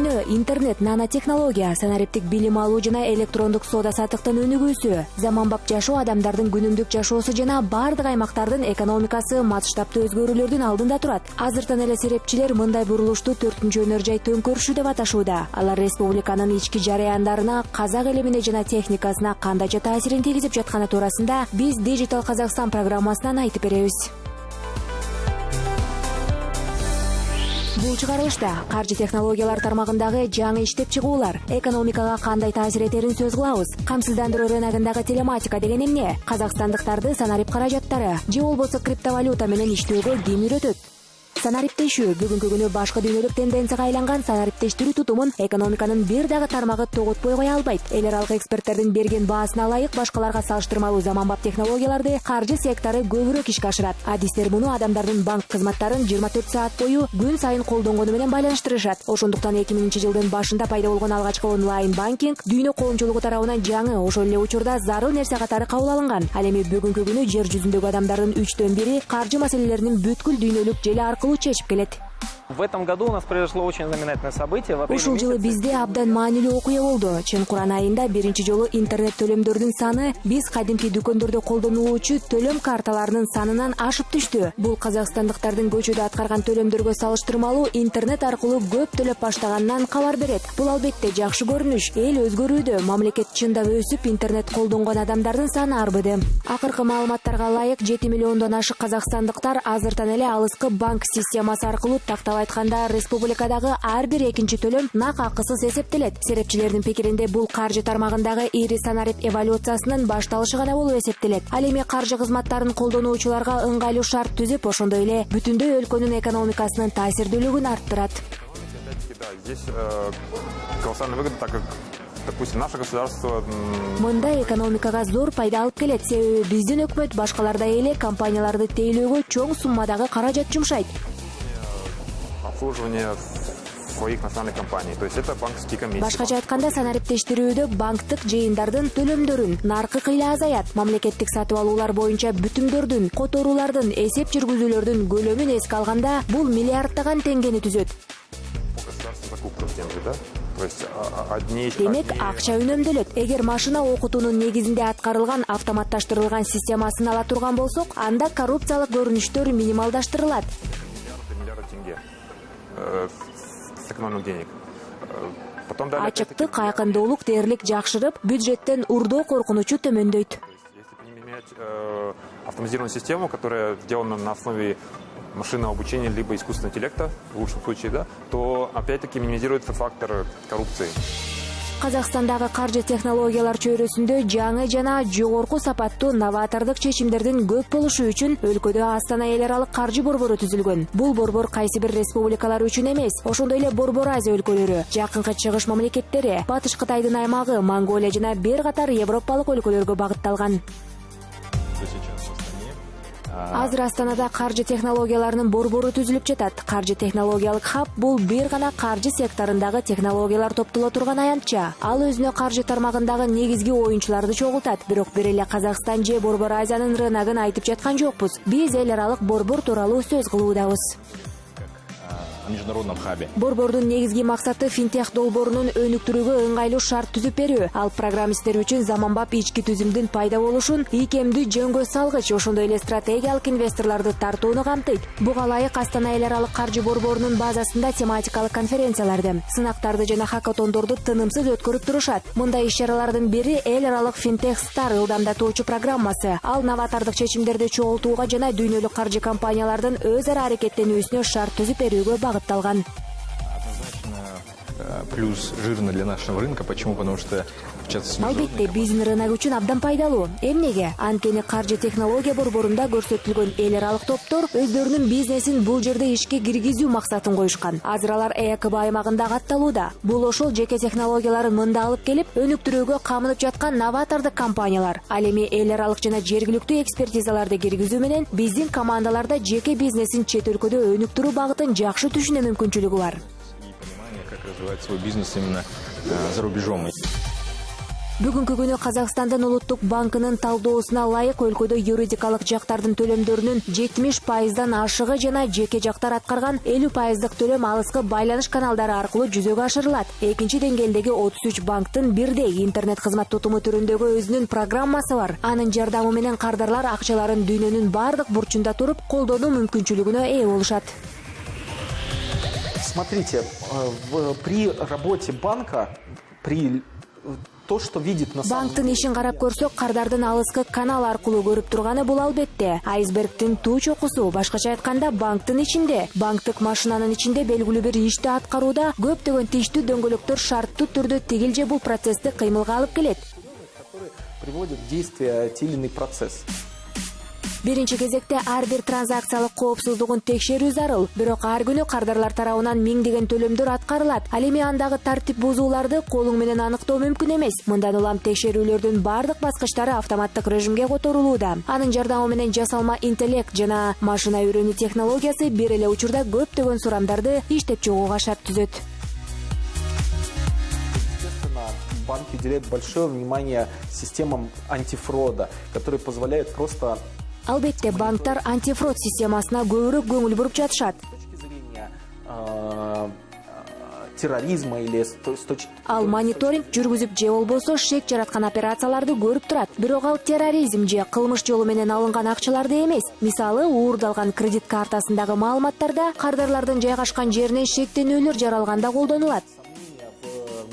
дүйнө, интернет, нанотехнология, санариптик билим алуу жана электрондук соода саттыктын өнүгүүсү, заманбап жашоо адамдардын күнүмдүк жашоосу жана бардык аймактардын экономикасы масштабтуу өзгөрүүлөрдүн алдында турат. Азыртан эле серепчилер мындай бурулушту 4-өнөр жай төңкөрүшү деп аташууда. Алар республиканын ички жараяндарына, казак элимине жана техникасына кандайча таасирин тийгизип жатканы туурасында биз Digital Kazakhstan программасынан айтып беребиз. Бул чыгарылышта каржы технологиялар тармагындагы жаңы иштеп чыгуулар, экономикага кандай таасир этерин сөз кылабыз. Камсыздандыруу рыногундагы телематика деген эмне? Казакстандыктарды санарип каражаттары же болбосо криптовалюта менен иштөөгө ким үйрөтөт? Санариптешүү бүгүнкү күнү башкы дүйнөлүк тенденцияга айланган санариптештирүү тутумун экономиканын бир дагы тармагы тоготпой кое албайт. Эл аралык эксперттердин берген баасына ылайык башкаларга салыштырмалуу заманбап технологияларды каржы сектору көбүрөөк ишке ашырат. Адистер муну адамдардын банк кызматтарын 24 саат бою күн сайын колдонгону менен байланыштырышат. Ошондуктан 2000-жылдын башында пайда болгон алгачкы онлайн банкинг дүйнө коомчулугу тарабынан жаңы, ошол эле учурда зарыл нерсе катары кабыл алынган. Ал эми бүгүнкү күнү жер жүзүндөгү адамдардын 1/3 каржы маселелеринин бүткүл дүйнөлүк желе аркылуу чечип келет. В этом году у нас произошло очень знаменательное событие. Ушул жылы бизде абдан маанилүү окуя болду. Чын-Куран айында биринчи жолу интернет төлөмдөрдүн саны биз кадимки дүкөндөрдө колдонулуучу төлөм карталарынын санынан ашып түштү. Бул казакстандыктардын көчөдө аткарган төлөмдөргө салыштырмалуу интернет аркылуу көп төлөп баштаганынан кабар берет. Бул албетте жакшы көрүнүш. Эл өзгөрүүдө, мамлекет чындап өсүп, интернет колдонгон адамдардын саны арбыды. Акыркы маалыматтарга ылайык 7 миллиондон ашык казакстандыктар азыртан эле алыскы банк системасы аркылуу тактап айтканда республикадагы ар бир экинчи төлөм нак акысыз эсептелет. Серепчилердин пикиринде бул каржы тармагындагы ири санарип эволюциясынын башталышы гана болуп эсептелет. Ал эми каржы кызматтарын колдонуучуларга ыңгайлуу шарт түзүп, ошондой эле бүтүндөй өлкөнүн экономикасынын таасирдүүлүгүн арттырат. Допустим, наше государство... Мындай экономикага зор пайда алып келет, себеби биздин өкмөт башкалардай эле компанияларды тейлөөгө чоң суммадагы каражат жумшайт. Обслуживание своих национальных компаний, то есть это банковские комиссии. Башкача айтканда, санариптештирүүдө банктык жыйындардын төлөмдөрүн наркы кыйла азаят. Мамлекеттик сатып алуулар боюнча бүтүмдөрдүн, которуулардын, эсеп жүргүзүүлөрдүн көлөмүн эске алганда, бул миллиарддаган теңгени түзөт. Демек, акча үнөмдөлөт. Эгер машина окутуунун негизинде аткарылган автоматташтырылган системасын ала турган болсок, анда коррупциялык көрүнүштөр минималдаштырылат. Ачыктык, айкындуулук дээрлик жакшырып, бюджеттен урдоо коркунучу төмөндөйт. Автоматизированную систему, которая сделана на основе машинного обучения либо искусственного интеллекта, в лучшем случае, да, то опять-таки минимизируется фактор коррупции. Казакстандагы каржы технологиялар чөйрөсүндө жаңы жана жогорку сапаттуу новатордук чечимдердин көп болушу үчүн өлкөдө Астана эл аралык каржы борбору түзүлгөн. Бул борбор кайсы бир республикалар үчүн эмес, ошондой эле Борбор Азия өлкөлөрү, Жакынкы Чыгыш мамлекеттери, Батыш Кытайдын аймагы, Монголия жана бир катар европалык өлкөлөргө багытталган. Азыр Астанада каржы технологияларынын борбору түзүлүп жатат. Каржы технологиялык хаб бул бир гана каржы секторундагы технологиялар топтоло турган аянтча. Ал өзүнө каржы тармагындагы негизги оюнчуларды чогултат. Бирок бир эле Казакстан же Борбор Азиянын рыногун айтып жаткан жокпуз. Биз эл аралык борбор тууралуу сөз кылуудабыз. Международном хабе. Борбордун негизги максаты финтех долбоорунун өнүктүрүүгө ыңгайлуу шарт түзүп берүү. Ал программисттер үчүн заманбап ички түзүмдүн пайда болушун, ийкемдүү жөнгө салгыч, ошондой эле стратегиялык инвесторлорду тартууну камтыйт. Буга ылайык Астана эл аралык каржы борборунун базасында тематикалык конференцияларды, сынактарды жана хакатондорду тынымсыз өткөрүп турушат. Мындай иш-чаралардын бири эл аралык финтех стар ылдамдатуучу программасы. Ал новатордук чечимдерди чогултууга жана дүйнөлүк каржы компаниялардын өз ара аракеттенүүсүнө шарт түзүп берүүгө багытталган. Плюс жирно для нашего рынка. Почему? Потому что албетте биздин рынок үчүн абдан пайдалуу. Эмнеге? Анткени каржы технология борборунда көрсөтүлгөн эл аралык топтор өздөрүнүн бизнесин бул жерде ишке киргизүү максатын коюшкан. Азыр алар ЭКБ аймагында катталууда. Бул ошол жеке технологияларын мында алып келип, өнүктүрүүгө камынып жаткан новатордук компаниялар. Ал эми эл аралык жана жергиликтүү экспертизаларды киргизүү менен биздин командаларда жеке бизнесин чет өлкөдө өнүктүрүү багытын жакшы түшүнүү мүмкүнчүлүгү бар. Как развивать свой бизнес именно за рубежом. Бүгүнкү күнү Казакстандын улуттук банкынын талдоосуна ылайык өлкөдө юридикалык жактардын төлөмдөрүнүн 70% ашыгы жана жеке жактар аткарган 50% төлөм алыскы байланыш каналдары аркылуу жүзөгө ашырылат. Экинчи деңгээлдеги 33 банктын бирдей интернет кызмат тутуму түрүндөгү өзүнүн программасы бар. Анын жардамы менен кардарлар акчаларын дүйнөнүн бардык бурчунда туруп колдонуу мүмкүнчүлүгүнө ээ болушат. Смотрите, при работе банка, при то, что видит на самом Банктын ишин карап көрсөк, кардардын алыскы канал аркылуу көрүп турганы бул албетте айсбергдин туу чокусу. Башкача айтканда, банктын ичинде, банктык машинанын ичинде белгилүү бир ишти аткарууда көптөгөн тиштүү дөңгөлөктөр шарттуу түрдө тигил же бул процессти кыймылга алып келет. который приводит в действие те или иной процесс. Биринчи кезекте ар бир транзакциялык коопсуздугун текшерүү зарыл. Бирок ар күнү кардарлар тарабынан миңдеген төлөмдөр аткарылат. Ал эми андагы тартип бузууларды колуң менен аныктоо мүмкүн эмес. Мындан улам текшерүүлөрдүн бардык баскычтары автоматтык режимге которулууда. Анын жардамы менен жасалма интеллект жана машина үйрөнүү технологиясы бир эле учурда көптөгөн сурамдарды иштеп чыгууга шарт түзөт. Банки уделяют большое внимание системам антифрода, которые позволяют просто... Албетте, банктар антифрод системасына көбүрөөк көңүл буруп жатышат. С точки зрения терроризма или с точки... Ал мониторинг жүргүзүп же болбосо шек жараткан операцияларды көрүп турат. Бирок ал терроризм же кылмыш жолу менен алынган акчаларды эмес. Мисалы, уурдалган кредит картасындагы маалыматтарда кардарлардын жайгашкан жеринен шектенүүлөр жаралганда колдонулат.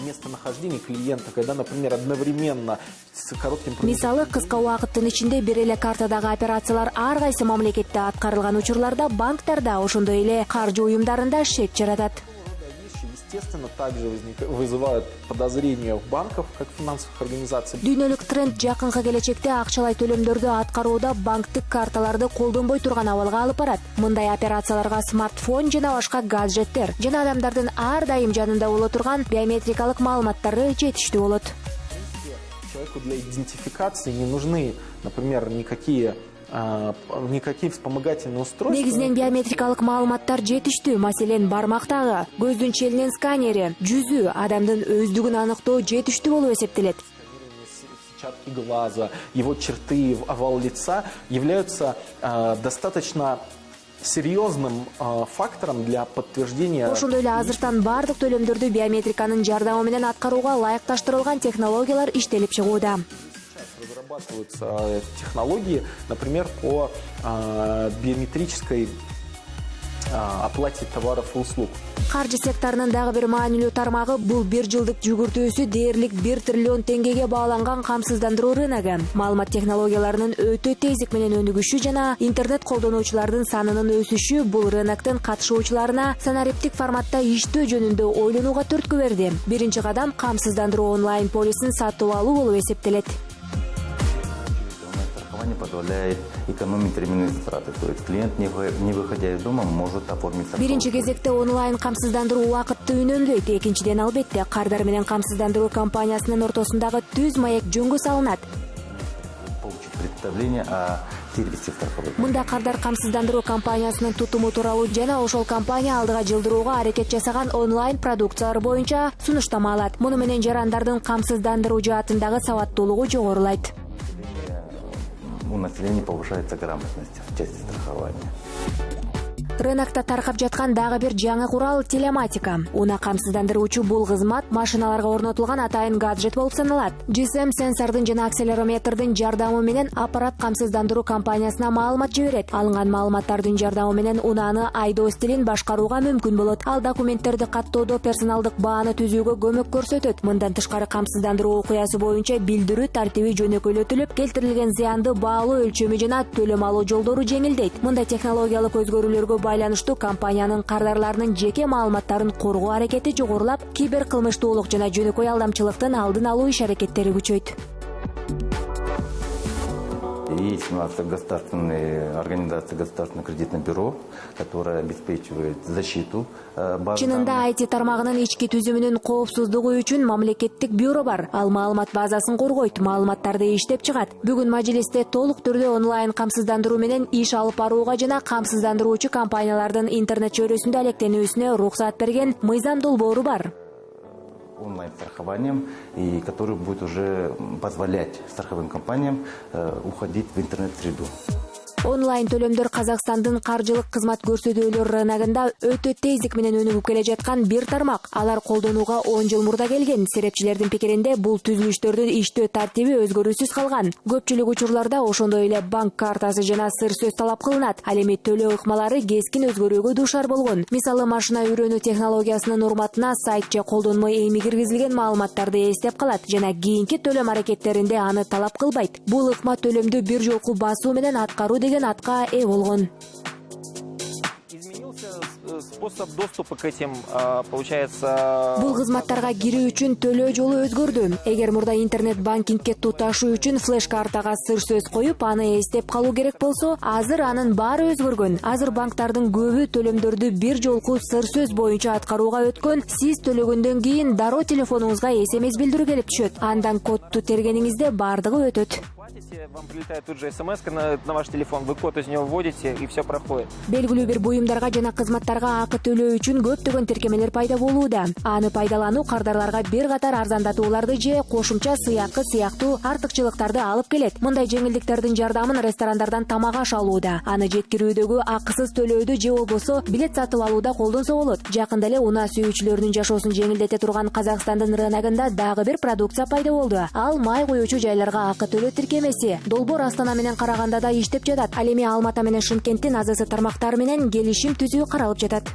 Местонахождение клиента, когда, например, одновременно с коротким... Мисалы, кыска убакыттын ичинде бир эле картадагы операциялар ар кайсы мамлекетте аткарылган учурларда банктарда, ошондой эле каржы уюмдарында шек жаратат. Естественно, также вызывают подозрения в банках, как финансовых организаций. Дүйнөлүк тренд жакынкы келечекте акчалай төлөмдөрдү аткарууда банктык карталарды колдонбой турган абалга алып барат. Мындай операцияларга смартфон жана башка гаджеттер жана адамдардын ар дайым жанында боло турган биометрикалык маалыматтары жетиштүү болот. Человеку для идентификации не нужны, например, никакие вспомогательные устройства. Негизинен биометрикалык маалыматтар жетиштүү. Маселен, бармактагы, көздүн челинин сканери, жүзү, адамдын өздүгүн аныктоо жетиштүү болуп эсептелет. Сетчатки глаза, его черты, овал лица являются достаточно серьезным фактором для подтверждения. Ошондой эле азыртан бардык төлөмдөрдү биометриканын жардамы менен аткарууга ылайыкташтырылган технологиялар иштелип чыгууда. Разрабатываются технологии, например, по биометрической оплате товаров и услуг. Каржы секторунун дагы бир маанилүү тармагы бул бир жылдык жүгүртүүсү дээрлик 1 триллион теңгеге бааланган камсыздандыруу рыногу. Маалымат технологияларынын өтө тездик менен өнүгүшү жана интернет колдонуучулардын санынын өсүшү бул рыноктун катышуучуларына санариптик форматта иштөө жөнүндө ойлонууга түрткү берди. Биринчи кадам камсыздандыруу онлайн полисин сатып алуу болуп эсептелет. Позволяет экономить временные затраты. То есть клиент, не выходя из дома, может оформить... Биринчи кезекте онлайн камсыздандыруу убакытты үнөмдөйт. Экинчиден, албетте, кардар менен камсыздандыруу компаниясынын ортосундагы түз маек жөнгө салынат. Получить представление о сервисе страховой. Мында кардар камсыздандыруу компаниясынын тутуму тууралуу жана ошол компания алдыга жылдырууга аракет жасаган онлайн продукциялар боюнча сунуштама алат. Муну менен жарандардын камсыздандыруу жаатындагы сабаттуулугу жогорулайт. У населения повышается грамотность в части страхования. Рынокто таркап жаткан дагы бир жаңы курал телематика. Уна камсыздандыруучу бул кызмат машиналарга орнотулган атайын гаджет болуп саналат. GSM сенсордун жана акселерометрдин жардамы менен аппарат камсыздандыруу компаниясына маалымат жиберет. Алынган маалыматтардын жардамы менен унааны айдоо стилин башкарууга мүмкүн болот. Ал документтерди каттоодо персоналдык бааны түзүүгө көмөк көрсөтөт. Мындан тышкары камсыздандыруу окуясы боюнча билдирүү тартиби жөнөкөйлөтүлүп, келтирилген зыянды баалоо өлчөмү жана төлөм алуу жолдору жеңилдейт. Мындай технологиялык өзгөрүүлөргө байланыштуу компаниянын кардарларынын жеке маалыматтарын коргоо аракети жогорулап, киберкылмыштуулук жана жөнөкөй алдамчылыктын алдын алуу иш-аракеттери күчөйт. Есть у нас государственная организация, государственное кредитное бюро, которое обеспечивает защиту баз Чынында данных. IT тармагынын ички түзүмүнүн коопсуздугу үчүн мамлекеттик бюро бар. Ал маалымат базасын коргойт, маалыматтарды иштеп чыгат. Бүгүн мажилисте толук түрдө онлайн камсыздандыруу менен иш алып барууга жана камсыздандыруучу компаниялардын интернет чөйрөсүндө алектенүүсүнө уруксат берген мыйзам долбоору бар. онлайн-страхованием, и который будет уже позволять страховым компаниям уходить в интернет-среду. Онлайн төлөмдөр Казакстандын каржылык кызмат көрсөтүүлөр рыногунда өтө тездик менен өнүгүп келе жаткан бир тармак. Алар колдонууга 10 жыл мурда келген. Серепчилердин пикиринде бул түзүлүштөрдүн иштөө тартиби өзгөрүүсүз калган. Көпчүлүк учурларда ошондой эле банк картасы жана сыр сөз талап кылынат. Ал эми төлөө ыкмалары кескин өзгөрүүгө дуушар болгон. Мисалы, машина үйрөнүү технологиясынын урматына сайт же колдонмо эми киргизилген маалыматтарды эстеп калат жана кийинки төлөм аракеттеринде аны талап кылбайт. Бул ыкма төлөмдү бир жолку басуу менен аткаруу деген атка ээ болгон. Способ доступа к этим, получается... Бул кызматтарга кирүү үчүн төлөө жолу өзгөрдү. Эгер мурда интернет банкингке туташуу үчүн флеш картага сыр сөз коюп, аны эстеп калуу керек болсо, азыр анын баары өзгөргөн. Азыр банктардын көбү төлөмдөрдү бир жолку сыр сөз боюнча аткарууга өткөн. Сиз төлөгөндөн кийин дароо телефонуңузга SMS билдирүү келип түшөт. Андан кодту тергениңизде бардыгы өтөт. Вам прилетает тут же смс на ваш телефон, вы код из него вводите, и все проходит. Белгилүү бир буюмдарга жана кызматтарга акы төлөө үчүн көптөгөн тиркемелер пайда болууда. Аны пайдалануу кардарларга бир катар арзандатууларды же кошумча сыйакы сыяктуу артыкчылыктарды алып келет. Мындай жеңилдиктердин жардамын ресторандардан тамак аш алууда. Аны жеткирүүдөгү акысыз төлөөдү же болбосо билет сатып алууда колдонсо болот. Жакында эле унаа сүйүүчүлөрдүн жашоосун жеңилдете турган Казакстандын рыногунда дагы бир продукция пайда болду. Ал май куюучу жайларга акы төлөө тиркемеси. Долбоор Астана менен Караганда да иштеп жатат. Ал эми Алмата менен Шымкенттин АЗС тармактары менен келишим түзүү каралып жатат.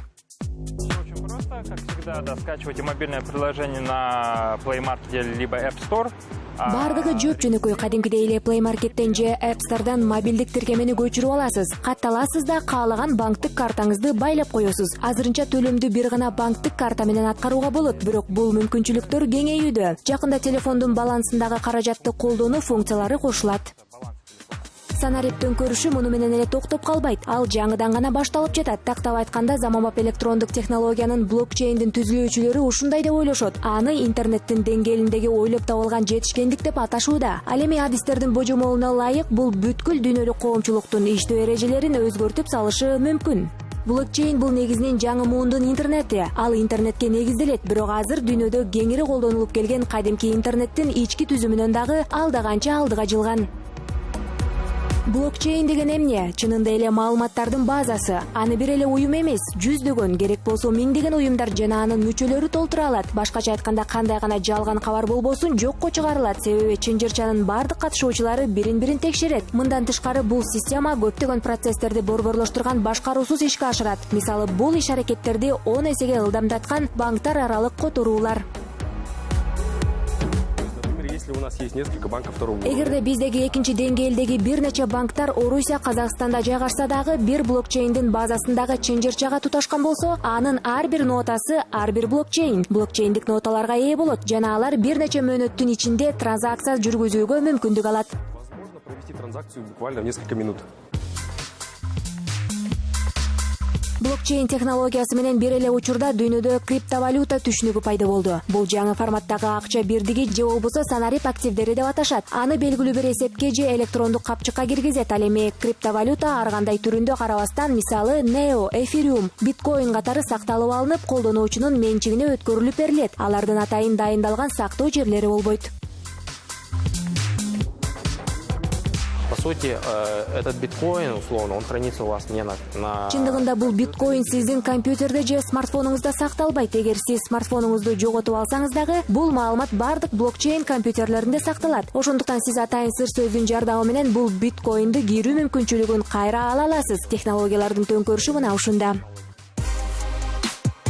Очень просто, как всегда, да, скачивайте мобильное приложение на Play Market либо App Store. Бардыгы жөп жөнөкөй, кадимкидей эле Play Market'тен же App Store'дан мобилдик тиркемени көчүрүп аласыз. Катталасыз да каалаган банктык картаңызды байлап коесуз. Азырынча төлөмдү бир гана банктык карта менен аткарууга болот, бирок бул мүмкүнчүлүктөр кеңейүүдө. Жакында телефондун балансындагы каражатты колдонуу функциялары кошулат. Санарип төңкөрүшү муну менен эле токтоп калбайт. Ал жаңыдан гана башталып жатат. Тактап айтканда, заманбап электрондук технологиянын блокчейндин түзүлүүчүлөрү ушундай деп ойлошот. Аны интернеттин деңгээлиндеги ойлоп табылган жетишкендик деп аташууда. Ал эми адистердин божомолуна ылайык бул бүткүл дүйнөлүк коомчулуктун иштөө эрежелерин өзгөртүп салышы мүмкүн. Блокчейн бул негизинен жаңы муундун интернети. Ал интернетке негизделет, бирок азыр дүйнөдө кеңири колдонулуп келген кадимки интернеттин ички түзүмүнөн дагы алда канча алдыга жылган. Блокчейн деген эмне? Чынында эле маалыматтардын базасы. Аны бир эле уюм эмес, жүздөгөн, керек болсо миңдеген уюмдар жана анын мүчөлөрү толтура алат. Башкача айтканда, кандай гана жалган кабар болбосун жокко чыгарылат, себеби чынжырчанын бардык катышуучулары бирин-бирин текшерет. Мындан тышкары бул система көптөгөн процесстерди борборлоштурган башкаруусуз ишке ашырат. Мисалы, бул иш аракеттерди 10 эсеге ылдамдаткан банктар аралык которуулар. У нас есть несколько банков второго уровня. Эгерде биздеги экинчи деңгээлдеги бир нече банктар Орусия, Казакстанда жайгашса дагы бир блокчейндин базасындагы чынжырчага туташкан болсо, анын ар бир нотасы ар бир блокчейн. Блокчейндик ноталарга ээ болот жана алар бир нече мөөнөттүн ичинде транзакция жүргүзүүгө мүмкүндүк алат. Возможно провести транзакцию буквально в несколько минут. Блокчейн технологиясы менен бир эле учурда дүйнөдө криптовалюта түшүнүгү пайда болду. Бул жаңы форматтагы акча бирдиги же болбосо санарип активдери деп аташат. Аны белгилүү бир эсепке же электрондук капчыкка киргизет. Ал эми криптовалюта ар кандай түрүндө карабастан, мисалы Neo, Ethereum, Bitcoin катары сакталып алынып, колдонуучунун менчигине өткөрүлүп берилет. Алардын атайын дайындалган сактоо жерлери болбойт. По сути, этот биткоин, условно, он хранится у вас не на... Чындыгында бул биткоин сиздин компьютерде же смартфонуңузда сакталбайт. Эгер сиз смартфонуңузду жоготуп алсаңыз дагы, бул маалымат бардык блокчейн компьютерлеринде сакталат. Ошондуктан сиз атайын сыр сөздүн жардамы менен бул биткоинди кирүү мүмкүнчүлүгүн кайра ала аласыз. Технологиялардын төңкөрүшү мына ушунда.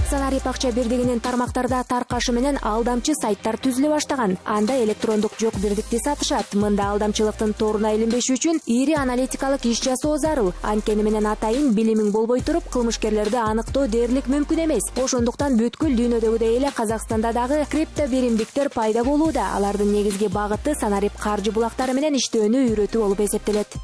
Санарип акча бирдигинин тармактарда таркашы менен алдамчы сайттар түзүлө баштаган. Анда электрондук жок бирдикти сатышат. Мында алдамчылыктын торуна илинбеш үчүн ири аналитикалык иш жасоо зарыл. Анткени менен атайын билимиң болбой туруп, кылмышкерлерди аныктоо дээрлик мүмкүн эмес. Ошондуктан бүткүл дүйнөдөгүдөй эле Казакстанда дагы крипто биримдиктер пайда болууда. Алардын негизги багыты санарип каржы булактары менен иштөөнү үйрөтүү болуп эсептелет.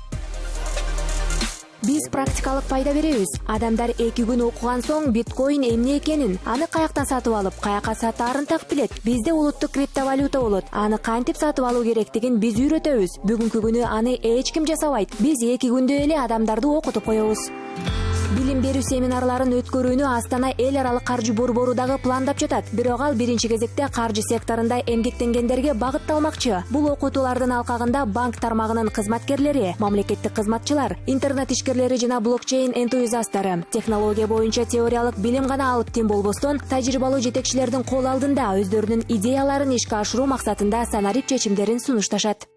Биз практикалык пайда беребиз. Адамдар 2 күн окуган соң биткоин эмне экенин, аны каяктан сатып алып, каяка сатаарын так билет. Бизде улуттук криптовалюта болот. Аны кантип сатып алуу керектигин биз үйрөтөбүз. Бүгүнкү күнү аны эч ким жасабайт. Биз 2 күндө эле адамдарды окутуп коебуз. Билим берүү семинарларын өткөрүүнү Астана эл аралык каржы борбору дагы пландап жатат. Бирок ал биринчи кезекте каржы секторунда эмгектенгендерге багытталмакчы. Бул окутуулардын алкагында банк тармагынын кызматкерлери, мамлекеттик кызматчылар, интернет ишкерлери жана блокчейн энтузиасттары технология боюнча теориялык билим гана алып тим болбостон, тажрыйбалуу жетекчилердин кол алдында өздөрүнүн идеяларын ишке ашыруу максатында санарип чечимдерин сунушташат.